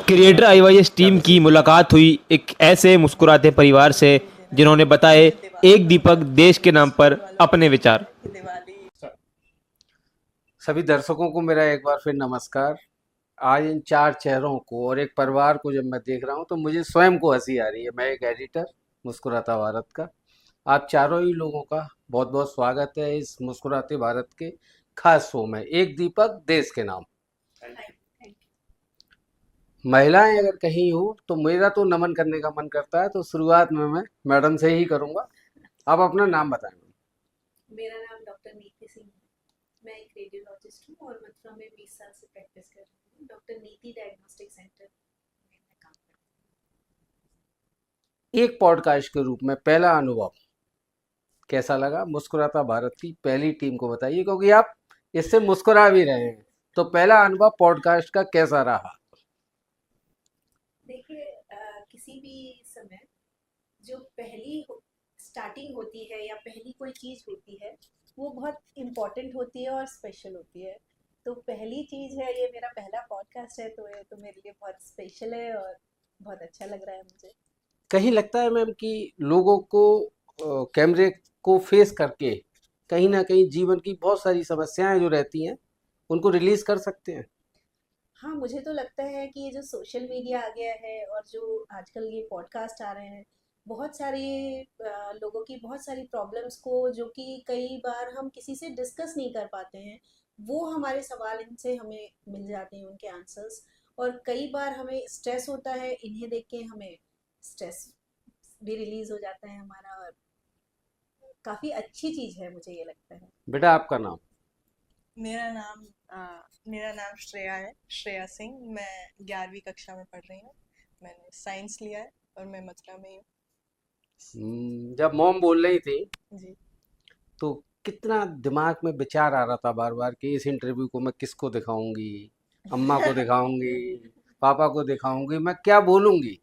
Creator आईवाईएस team की मुलाकात हुई एक ऐसे मुस्कुराते परिवार से जिन्होंने बताए एक दीपक देश के नाम पर अपने विचार। सभी दर्शकों को मेरा एक बार फिर नमस्कार। आज इन चार चेहरों को और एक परिवार को जब मैं देख रहा हूं तो मुझे स्वयं को हंसी आ रही है। मैं एक एडिटर मुस्कुराता भारत का, आप चारों ही लोगों का बहुत बहुत स्वागत है इस मुस्कुराते भारत के खास शो में, एक दीपक देश के नाम। महिलाएं अगर कहीं हो तो मेरा तो नमन करने का मन करता है, तो शुरुआत में मैं मैडम से ही करूंगा। आप अपना नाम बताएं। मेरा नाम डॉक्टर नीति सिंह है। मैं एक रेडियोलॉजिस्ट हूँ और मथुरा में 20 साल से प्रैक्टिस कर रही हूँ। डॉक्टर नीति डायग्नोस्टिक सेंटर में मैं काम करती एक पॉडकास्ट के रूप में पहला अनुभव कैसा लगा? मुस्कुराता भारत की पहली टीम को बताइए, क्योंकि आप इससे मुस्कुरा भी रहे हैं। तो पहला अनुभव पॉडकास्ट का कैसा रहा? हूँ। देखिए, किसी भी समय जो पहली स्टार्टिंग होती है या पहली कोई चीज़ होती है वो बहुत इम्पोर्टेंट होती है और स्पेशल होती है। तो पहली चीज़ है, ये मेरा पहला पॉडकास्ट है, तो ये तो मेरे लिए बहुत स्पेशल है और बहुत अच्छा लग रहा है मुझे। कहीं लगता है मैम कि लोगों को कैमरे को फेस करके कहीं ना कहीं जीवन की बहुत सारी समस्याएं जो रहती हैं उनको रिलीज कर सकते हैं। हाँ, मुझे तो लगता है कि ये जो सोशल मीडिया आ गया है और जो आजकल ये पॉडकास्ट आ रहे हैं, बहुत सारे लोगों की बहुत सारी प्रॉब्लम्स को, जो कि कई बार हम किसी से डिस्कस नहीं कर पाते हैं, वो हमारे सवाल इनसे हमें मिल जाते हैं, उनके आंसर्स। और कई बार हमें स्ट्रेस होता है, इन्हें देख के हमें स्ट्रेस भी रिलीज हो जाता है हमारा, और काफ़ी अच्छी चीज़ है, मुझे ये लगता है। बेटा आपका नाम? मेरा नाम मेरा नाम श्रेया है, श्रेया सिंह। मैं 11वीं कक्षा में पढ़ रही हूँ। मैंने साइंस लिया है और मैं मथुरा में ही हूँ। जब मॉम बोल रही थी जी। तो कितना दिमाग में विचार आ रहा था बार बार कि इस इंटरव्यू को मैं किसको दिखाऊंगी, अम्मा को दिखाऊंगी, पापा को दिखाऊंगी, मैं क्या बोलूंगी?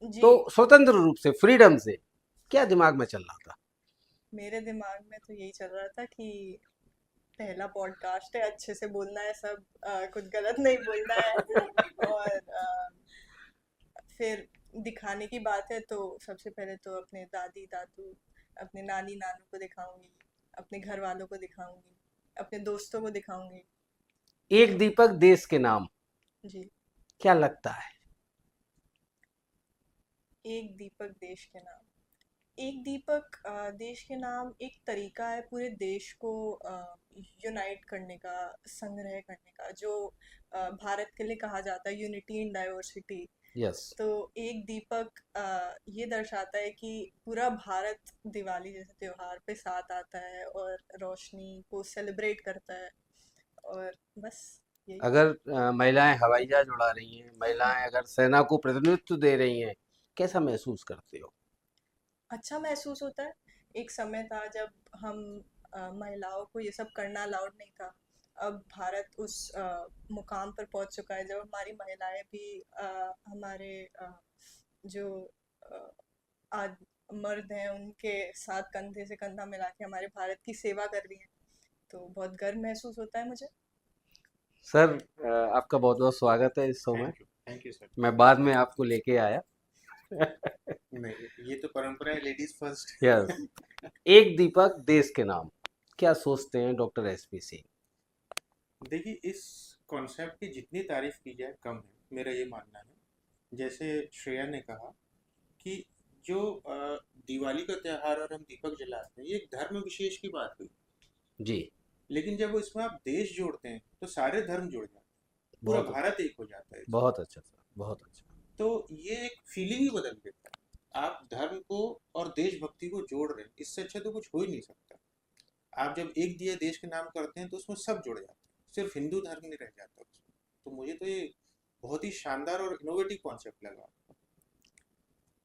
जी, तो स्वतंत्र रूप से, फ्रीडम से, क्या दिमाग में चल रहा था? मेरे दिमाग में तो यही चल रहा था कि पहला पॉडकास्ट है, अच्छे से बोलना है, सब कुछ गलत नहीं बोलना है। और फिर दिखाने की बात है तो सबसे पहले तो अपने दादी दादू, अपने नानी नानू को दिखाऊंगी, अपने घर वालों को दिखाऊंगी, अपने दोस्तों को दिखाऊंगी। एक दीपक देश के नाम, जी। क्या लगता है? एक दीपक देश के नाम। एक दीपक देश के नाम एक तरीका है पूरे देश को यूनाइट करने का, संग्रह करने का, जो भारत के लिए कहा जाता है यूनिटी इन डाइवर्सिटी। यस। तो एक दीपक ये दर्शाता है कि पूरा भारत दिवाली जैसे त्योहार पे साथ आता है और रोशनी को सेलिब्रेट करता है। और बस यही। अगर महिलाएं हवाई जहाज उड़ा रही हैं, महिलाएं अगर सेना को प्रतिनिधित्व दे रही हैं, कैसा महसूस करते हो? अच्छा महसूस होता है। एक समय था जब हम महिलाओं को ये सब करना अलाउड नहीं था। अब भारत उस मुकाम पर पहुंच चुका है जब हमारी महिलाएं भी हमारे जो अ, आज मर्द हैं उनके साथ कंधे से कंधा मिला के हमारे भारत की सेवा कर रही हैं। तो बहुत गर्व महसूस होता है मुझे। सर, आपका बहुत बहुत स्वागत है इस शो में। Thank you sir. मैं बाद में आपको लेके आया। नहीं, ये तो परंपरा है, लेडीज फर्स्ट। यस। एक दीपक देश के नाम, क्या सोचते हैं डॉक्टर एसपी सिंह? देखिए, इस कॉन्सेप्ट की जितनी तारीफ की जाए कम है, मेरा ये मानना है। जैसे श्रेया ने कहा कि जो दिवाली का त्योहार और हम दीपक जलाते हैं, ये एक धर्म विशेष की बात हुई। जी। लेकिन जब इसमें आप देश जोड़ते हैं तो सारे धर्म जुड़ जाते हैं, पूरा बहुत भारत एक हो जाता है इसमें। बहुत अच्छा सर, बहुत अच्छा। तो ये एक फीलिंग ही बदल देता है। आप धर्म को और देशभक्ति को जोड़ रहे हैं, इससे अच्छा तो कुछ हो ही नहीं सकता। आप जब एक दिया देश के नाम करते हैं तो उसमें सब जुड़ जाते हैं, सिर्फ हिंदू धर्म नहीं रह जाता उसमें। तो मुझे तो ये बहुत ही शानदार और इनोवेटिव कॉन्सेप्ट लगा।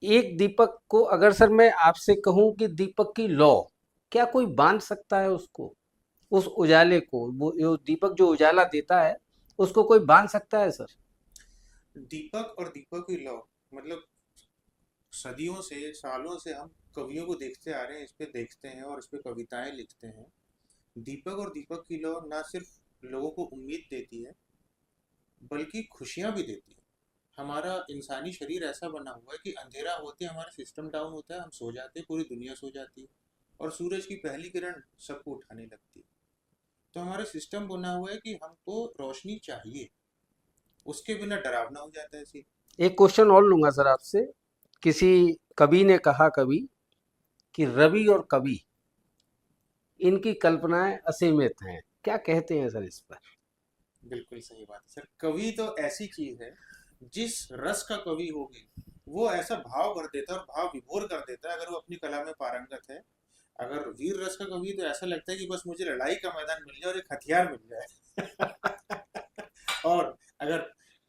एक दीपक को अगर सर मैं आपसे कहूं कि दीपक की लौ, क्या कोई बांध सकता है उसको, उस उजाले को? वो दीपक जो उजाला देता है उसको कोई बांध सकता है सर? दीपक और दीपक की लौ, मतलब सदियों से, सालों से हम कवियों को देखते आ रहे हैं, इस पे देखते हैं और इस पे कविताएं लिखते हैं। दीपक और दीपक की लौ ना सिर्फ लोगों को उम्मीद देती है, बल्कि खुशियां भी देती है। हमारा इंसानी शरीर ऐसा बना हुआ है कि अंधेरा होते हमारा सिस्टम डाउन होता है, हम सो जाते हैं, पूरी दुनिया सो जाती है और सूरज की पहली किरण सबको उठाने लगती है। तो हमारा सिस्टम बना हुआ है कि हमको रोशनी चाहिए, उसके बिना डरावना हो जाता है सीन। एक क्वेश्चन और लूंगा सर आपसे। किसी कवि ने कहा कभी कि रवि और कवि इनकी कल्पनाएं असीमित हैं, क्या कहते हैं सर इस पर? बिल्कुल सही बात है सर। कवि तो ऐसी चीज है, जिस रस का कवि होगी वो ऐसा भाव भर देता है और भाव विभोर कर देता है, अगर वो अपनी कला में पारंगत है। अगर वीर रस का कवि तो ऐसा लगता है कि बस मुझे लड़ाई का मैदान मिल जाए और एक हथियार मिल जाए। और अगर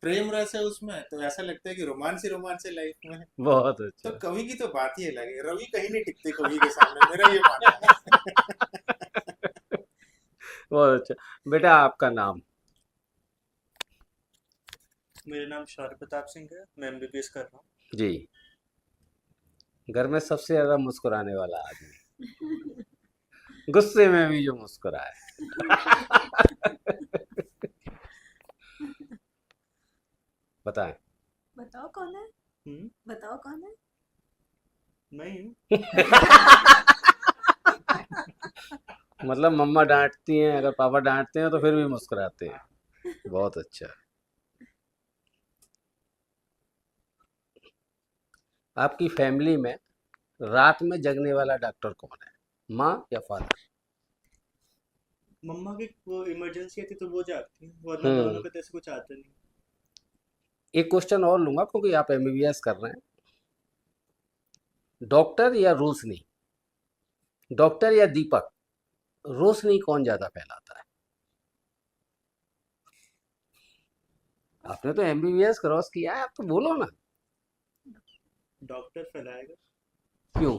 प्रेम रस है उसमें तो ऐसा लगता है कि रोमांस ही रोमांस है लाइफ में। बहुत तो अच्छा। कवि की तो बात ही अलग है, रवि कहीं नहीं टिकते कवि के सामने, मेरा ये मानना है। बहुत अच्छा। बेटा आपका नाम? मेरा नाम शौर्य प्रताप सिंह है, मैं एमबीबीएस कर रहा हूँ। जी। घर में सबसे ज्यादा मुस्कुराने वाला आदमी, गुस्से में भी जो मुस्कुराए। बताएं। बताओ कौन है? हम्म, बताओ कौन है? मैं ही हूँ। मतलब मम्मा डांटती हैं, अगर पापा डांटते हैं तो फिर भी मुस्कुराते हैं। बहुत अच्छा। आपकी फैमिली में रात में जगने वाला डॉक्टर कौन है, माँ या फादर? मम्मा की वो इमरजेंसी आती तो वो जागती है, वरना दोनों हम्म। का तो ऐसे कुछ आता नहीं। एक क्वेश्चन और लूंगा क्योंकि आप एमबीबीएस कर रहे हैं। डॉक्टर या रोशनी, डॉक्टर या दीपक, रोशनी कौन ज्यादा फैलाता है? आपने तो एमबीबीएस क्रॉस किया है, आप तो बोलो ना। डॉक्टर फैलाएगा, क्यों?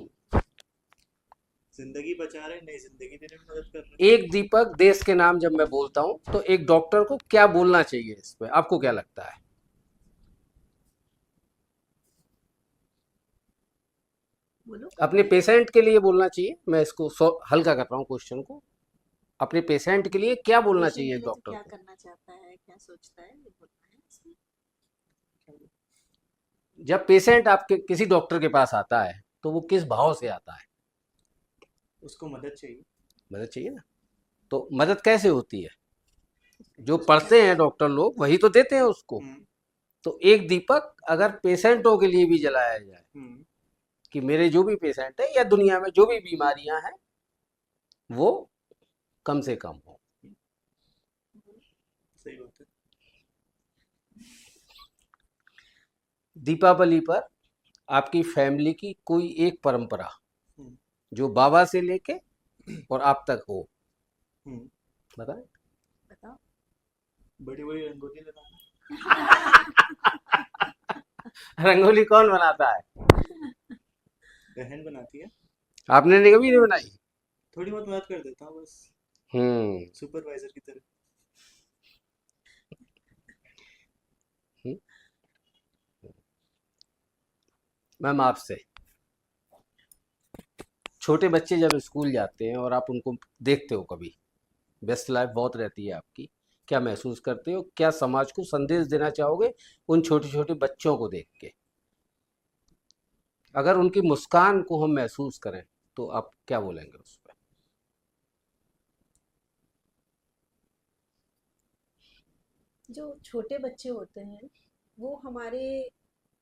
जिंदगी बचा रहे, नई जिंदगी देने में मदद कर रहे एक दीपक देश के नाम जब मैं बोलता हूं तो एक डॉक्टर को क्या बोलना चाहिए, इस पे आपको क्या लगता है? बोलो। अपने पेशेंट के लिए बोलना चाहिए, मैं इसको हल्का कर रहा हूँ क्वेश्चन को। अपने पेशेंट के लिए क्या बोलना पेशेंट चाहिए के एक लिए तो डॉक्टर क्या को? करना चाहता है, क्या सोचता है, ये बोलना है इसमें। जब पेशेंट आपके किसी डॉक्टर के पास आता है तो वो किस भाव से आता है? उसको मदद चाहिए। मदद चाहिए ना। तो मदद कैसे होती है? जो उसको पढ़ते हैं डॉक्टर लोग वही तो देते हैं उसको। हम्म, तो एक दीपक अगर पेशेंटों के लिए भी जलाया जाए हम्म, कि मेरे जो भी पेशेंट है या दुनिया में जो भी बीमारियां हैं वो कम से कम हो। सही बात है। दीपावली पर आपकी फैमिली की कोई एक परंपरा हम्म, जो बाबा से लेके और आप तक हो, हम्म, बताएं। बताओ। बड़ी बड़ी रंगोली लगाना। रंगोली कौन बनाता है? बहन बनाती है, आपने कभी नहीं बनाई? थोड़ी बहुत मदद कर देता हूँ बस, हम्म। सुपरवाइजर की तरह। हम्म। मैम आपसे, छोटे बच्चे जब स्कूल जाते हैं और आप उनको देखते हो, कभी व्यस्त लाइफ बहुत रहती है आपकी, क्या महसूस करते हो, क्या समाज को संदेश देना चाहोगे उन छोटे छोटे बच्चों को देख के? अगर उनकी मुस्कान को हम महसूस करें तो आप क्या बोलेंगे उस पर? जो छोटे बच्चे होते हैं वो हमारे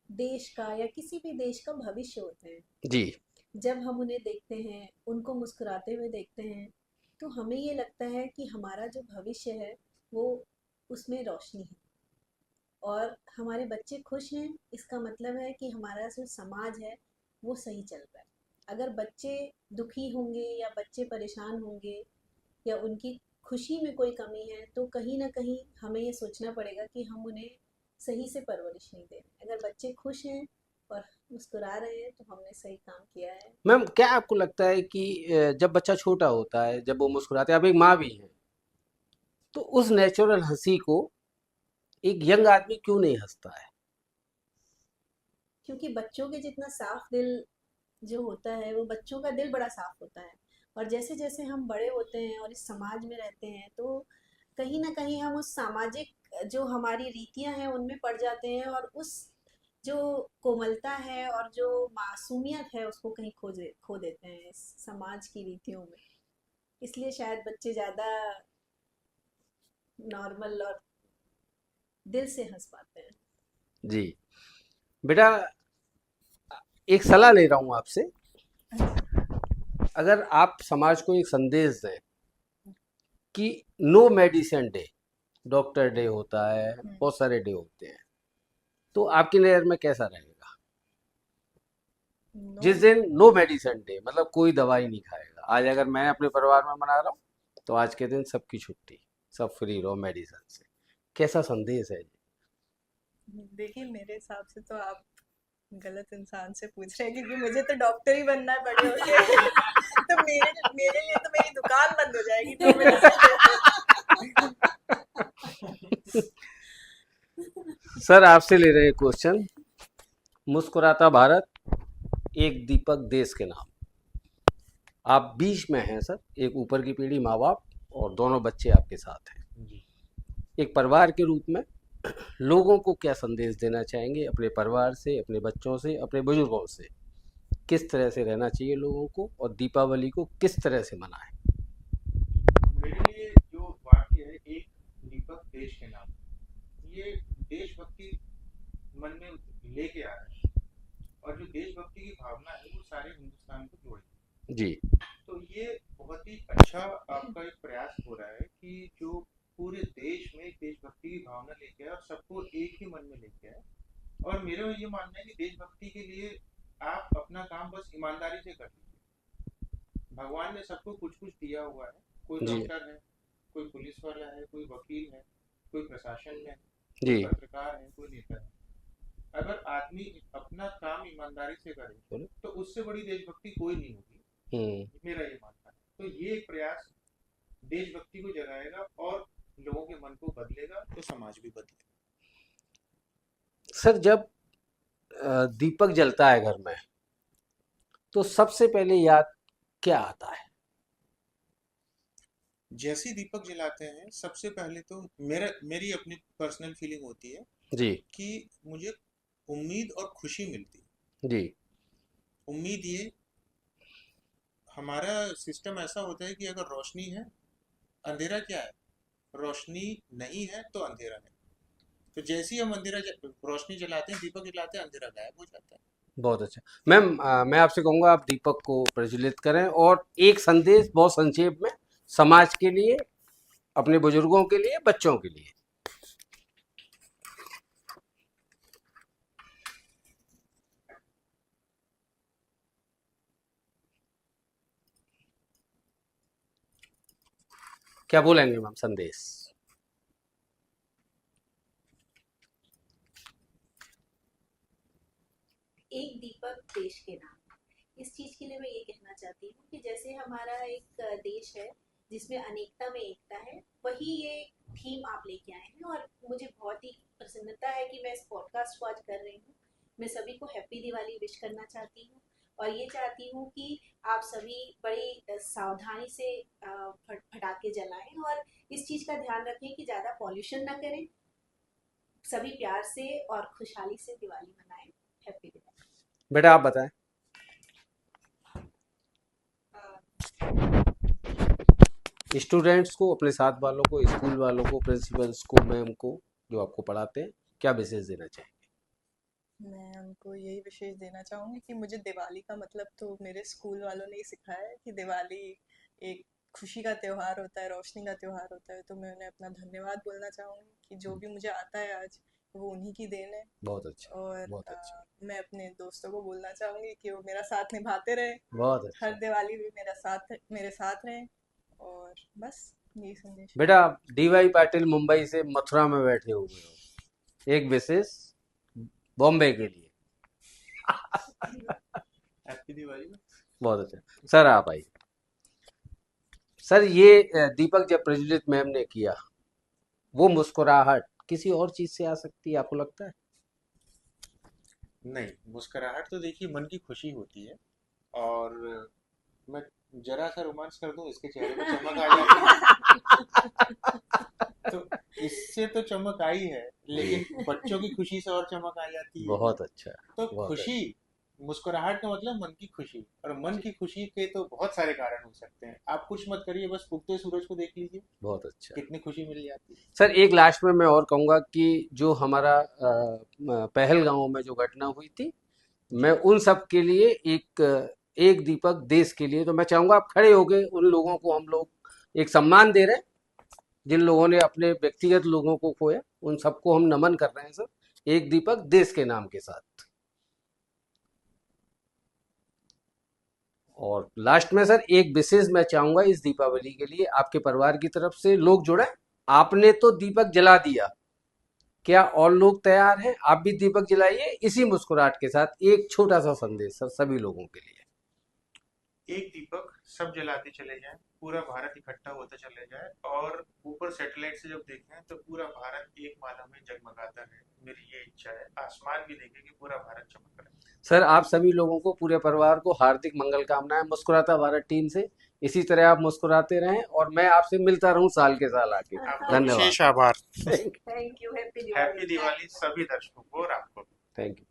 देश का या किसी भी देश का भविष्य होते हैं। जी। जब हम उन्हें देखते हैं, उनको मुस्कुराते हुए देखते हैं, तो हमें ये लगता है कि हमारा जो भविष्य है वो उसमें रोशनी है और हमारे बच्चे खुश हैं, इसका मतलब है कि हमारा जो समाज है वो सही चल रहा है। अगर बच्चे दुखी होंगे या बच्चे परेशान होंगे या उनकी खुशी में कोई कमी है तो कहीं ना कहीं हमें ये सोचना पड़ेगा कि हम उन्हें सही से परवरिश नहीं दे रहे। अगर बच्चे खुश हैं और मुस्कुरा रहे हैं तो हमने सही काम किया है। मैम क्या आपको लगता है कि जब बच्चा छोटा होता है, जब वो मुस्कुराते हैं, आप एक माँ भी हैं, तो उस नेचुरल हंसी को एक यंग आदमी क्यों नहीं हंसता है? क्योंकि बच्चों के जितना साफ दिल जो होता है वो बच्चों का दिल बड़ा साफ होता है। और जैसे जैसे हम बड़े होते हैं और इस समाज में रहते हैं तो कहीं ना कहीं हम उस सामाजिक जो हमारी रीतियां हैं उनमें पड़ जाते हैं और उस जो कोमलता है और जो मासूमियत है उसको कहीं खो देते हैं इस समाज की रीतियों में। इसलिए शायद बच्चे ज़्यादा नॉर्मल और दिल से हंस पाते हैं। जी बेटा, एक सलाह ले रहा हूँ आपसे। अगर आप समाज को एक संदेश दें कि no medicine day, doctor day होता है, बहुत सारे डे होते हैं, तो आपकी नज़र में कैसा रहेगा? नो जिस दिन नो मेडिसिन डे, मतलब कोई दवाई नहीं खाएगा। आज अगर मैं अपने परिवार में मना रहा हूँ तो आज के दिन सबकी छुट्टी, सब फ्री रहो मेडिसिन से। कैसा संदेश है? देखिए, मेरे हिसाब से तो आप गलत इंसान से पूछ रहे हैं, क्योंकि मुझे तो डॉक्टर ही बनना है बड़े होके। तो मेरे मेरे लिए तो मेरी दुकान बंद हो जाएगी तो सर आपसे ले रहे हैं क्वेश्चन। मुस्कुराता भारत, एक दीपक देश के नाम। आप बीच में हैं सर, एक ऊपर की पीढ़ी, माँ बाप, और दोनों बच्चे आपके साथ हैं। एक परिवार के रूप में लोगों को क्या संदेश देना चाहेंगे? अपने परिवार से, अपने बच्चों से, अपने बुजुर्गों से किस तरह से रहना चाहिए लोगों को, और दीपावली को किस तरह से मनाएं? मेरे लिए जो वाक्य है, एक दीपक देश के नाम, ये देशभक्ति मन में लेके आ रहा है, और जो देशभक्ति की भावना है वो सारे हिंदुस्तान को जोड़े। जी तो ये बहुत ही अच्छा आपका एक प्रयास हो रहा है कि जो पूरे देश में एक देशभक्ति की भावना लेके आए और सबको एक ही मन में लेके आए। और मेरा ये मानना है कि देशभक्ति के लिए आप अपना काम बस ईमानदारी से कर लीजिए। भगवान ने सबको कुछ कुछ दिया हुआ है, कोई जी डॉक्टर है, कोई पुलिस वाला है, कोई वकील है, कोई प्रशासन में है, जी कोई पत्रकार है, कोई नेता है। अगर आदमी अपना काम ईमानदारी से करे तो उससे बड़ी देशभक्ति कोई नहीं होगी, मेरा ये मानना है। तो ये एक प्रयास देशभक्ति को जगाएगा और लोगों के मन को बदलेगा, तो समाज भी बदलेगा। सर, जब दीपक जलता है घर में तो सबसे पहले याद क्या आता है? जैसे ही दीपक जलाते हैं सबसे पहले तो मेरी अपनी पर्सनल फीलिंग होती है जी कि मुझे उम्मीद और खुशी मिलती है। जी उम्मीद, ये हमारा सिस्टम ऐसा होता है कि अगर रोशनी है, अंधेरा क्या है? रोशनी नहीं है तो अंधेरा है। तो जैसे ही हम रोशनी जलाते हैं, दीपक जलाते हैं, अंधेरा गायब हो जाता है। बहुत अच्छा। मैम, मैं आपसे कहूँगा आप दीपक को प्रज्वलित करें और एक संदेश बहुत संक्षेप में समाज के लिए, अपने बुजुर्गों के लिए, बच्चों के लिए। क्या बोलेंगे मैम संदेश? एक दीपक देश के नाम, इस चीज के लिए मैं ये कहना चाहती हूँ कि जैसे हमारा एक देश है जिसमें अनेकता में एकता है, वही ये थीम आप लेके आए हैं और मुझे बहुत ही प्रसन्नता है कि मैं इस पॉडकास्ट को आज कर रही हूँ। मैं सभी को हैप्पी दिवाली विश करना चाहती हूँ और ये चाहती हूँ कि आप सभी बड़ी सावधानी से पटाखे जलाएं और इस चीज का ध्यान रखें कि ज्यादा पॉल्यूशन ना करें। सभी प्यार से और खुशहाली से दिवाली मनाएं। हैप्पी दिवाली। बेटा आप बताएं। स्टूडेंट्स को, अपने साथ वालों को, स्कूल वालों को, प्रिंसिपल्स को, मैम को जो आपको पढ़ाते हैं, क्या विशेष देना चाहेंगे? मैं उनको यही विशेष देना चाहूँगी कि मुझे दिवाली का मतलब तो मेरे स्कूल वालों ने ही सिखाया है कि दिवाली एक खुशी का त्योहार होता है, रोशनी का त्योहार होता है। तो मैं उन्हें अपना धन्यवाद बोलना चाहूँगी कि जो भी मुझे आता है आज, वो उन्हीं की देन है। बहुत अच्छा, और बहुत अच्छा, मैं अपने दोस्तों को बोलना चाहूँगी कि वो मेरा साथ निभाते रहे, बहुत अच्छा। हर दिवाली भी मेरे साथ रहें। और बस यही संदेश है। बेटा DY पाटिल मुंबई से मथुरा में बैठे हुए हो, एक विशेष बॉम्बे के लिए। हैप्पी दिवाली। बहुत अच्छा। सर आप आइए। सर, ये दीपक जब प्रज्वलित मैम ने किया, वो मुस्कुराहट किसी और चीज से आ सकती है, आपको लगता है? नहीं, मुस्कुराहट तो देखिए मन की खुशी होती है। और मैं जरा सा रोमांस कर दूं, इसके चेहरे पे चमक आ जाती है। तो इससे तो चमक आई है, लेकिन बच्चों की खुशी से और चमक आ जाती है। बहुत अच्छा, तो बहुत खुशी, मुस्कुराहट का मतलब मन की खुशी, और मन की खुशी के तो बहुत सारे कारण हो सकते हैं। आप कुछ मत करिए, बस उगते सूरज को देख लीजिए, बहुत अच्छा। कितनी खुशी मिल जाती है। सर एक लास्ट में मैं और कहूँगा कि जो हमारा पहलगांव में जो घटना हुई थी, मैं उन सब के लिए एक दीपक देश के लिए, तो मैं चाहूंगा आप खड़े हो गए, उन लोगों को हम लोग एक सम्मान दे रहे हैं जिन लोगों ने अपने व्यक्तिगत लोगों को खोया, उन सबको हम नमन कर रहे हैं सर, एक दीपक देश के नाम के साथ। और लास्ट में सर एक विशेष मैं चाहूंगा इस दीपावली के लिए आपके परिवार की तरफ से लोग जुड़े। आपने तो दीपक जला दिया, क्या और लोग तैयार हैं? आप भी दीपक जलाइए इसी मुस्कुराहट के साथ। एक छोटा सा संदेश सर सभी लोगों के लिए। एक दीपक सब जलाते चले जाएं, पूरा भारत इकट्ठा होता चले जाए, और ऊपर सैटेलाइट से जब देखें तो पूरा भारत एक माला में जगमगाता है। मेरी ये इच्छा है, आसमान भी देखे कि पूरा भारत चमक रहा है। सर आप सभी लोगों को, पूरे परिवार को हार्दिक मंगल कामनाएं मुस्कुराता भारत टीम से। इसी तरह आप मुस्कुराते रहें और मैं आपसे मिलता रहूं साल के साल आके। आपका धन्यवाद। विशेष आभार। Thank you. Happy Diwali. Happy Diwali सभी दर्शकों को और आपको। Thank you.